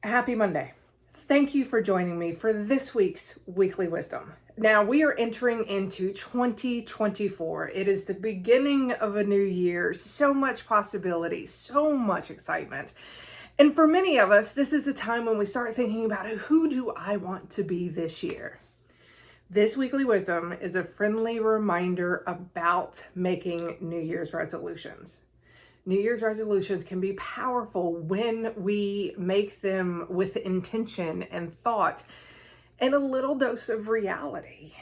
Happy Monday. Thank you for joining me for this week's Weekly Wisdom. Now, we are entering into 2024. It is the beginning of a new year. So much possibility, so much excitement. And for many of us, this is a time when we start thinking about who do I want to be this year? This Weekly Wisdom is a friendly reminder about making New Year's resolutions. New Year's resolutions can be powerful when we make them with intention and thought and a little dose of reality.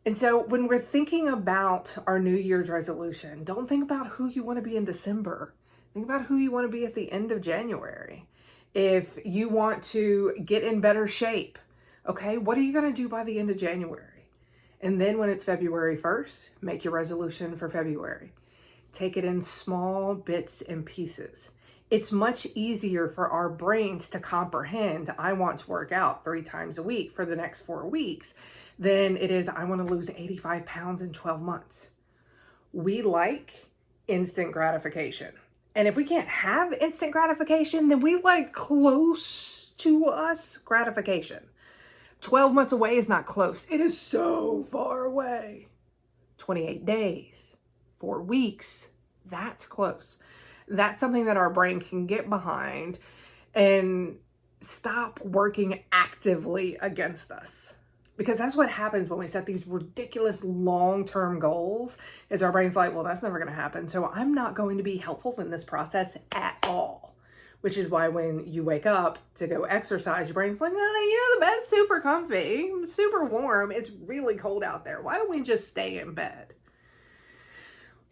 And so when we're thinking about our New Year's resolution, don't think about who you want to be in December. Think about who you want to be at the end of January. If you want to get in better shape, okay, what are you going to do by the end of January? And then when it's February 1st, make your resolution for February. Take it in small bits and pieces. It's much easier for our brains to comprehend, I want to work out 3 times a week for the next 4 weeks, than it is, I want to lose 85 pounds in 12 months. We like instant gratification. And if we can't have instant gratification, then we like close to us gratification. 12 months away is not close. It is so far away. 28 days. 4 weeks, that's close. That's something that our brain can get behind and stop working actively against us. Because that's what happens when we set these ridiculous long-term goals, is our brain's like, well, that's never going to happen. So I'm not going to be helpful in this process at all. Which is why when you wake up to go exercise, your brain's like, the bed's super comfy, super warm. It's really cold out there. Why don't we just stay in bed?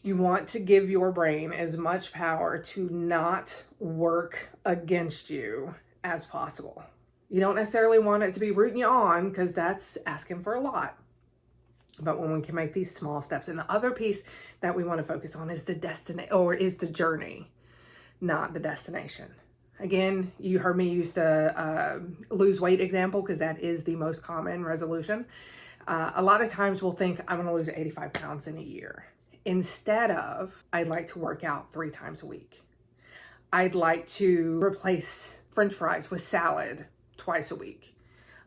You want to give your brain as much power to not work against you as possible. You don't necessarily want it to be rooting you on, because that's asking for a lot. But when we can make these small steps, and the other piece that we want to focus on is the journey, not the destination. Again, you heard me use the lose weight example, because that is the most common resolution. A lot of times we'll think, I'm going to lose 85 pounds in a year. Instead of, I'd like to work out 3 times a week. I'd like to replace French fries with salad twice a week.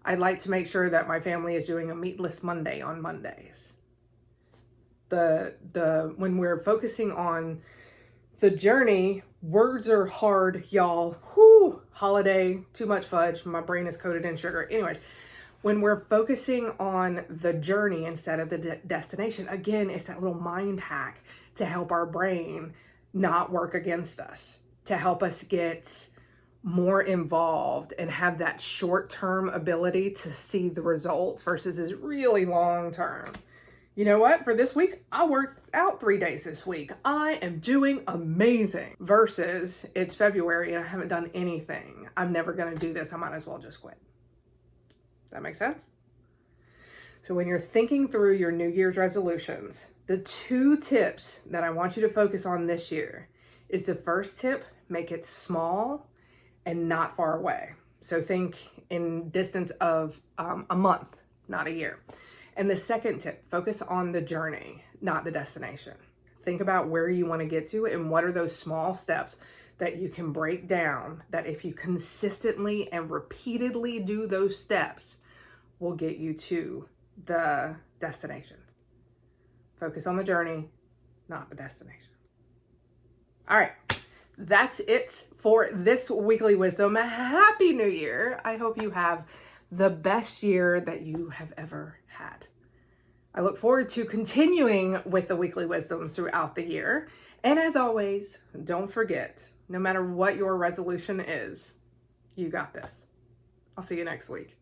I'd like to make sure that my family is doing a meatless Monday on Mondays. When we're focusing on the journey, words are hard, y'all. Whew, holiday, too much fudge. My brain is coated in sugar. Anyways, when we're focusing on the journey instead of the destination, again, it's that little mind hack to help our brain not work against us, to help us get more involved and have that short-term ability to see the results versus this really long-term. You know what? For this week, I worked out 3 days this week. I am doing amazing. Versus it's February and I haven't done anything. I'm never going to do this. I might as well just quit. Does that make sense? So when you're thinking through your New Year's resolutions, the 2 tips that I want you to focus on this year is the first tip, make it small and not far away. So think in distance of a month, not a year. And the second tip, focus on the journey, not the destination. Think about where you want to get to and what are those small steps that you can break down, that if you consistently and repeatedly do those steps, will get you to the destination. Focus on the journey, not the destination. All right, that's it for this Weekly Wisdom. Happy New Year. I hope you have the best year that you have ever had. I look forward to continuing with the Weekly Wisdoms throughout the year. And as always, don't forget, no matter what your resolution is, you got this. I'll see you next week.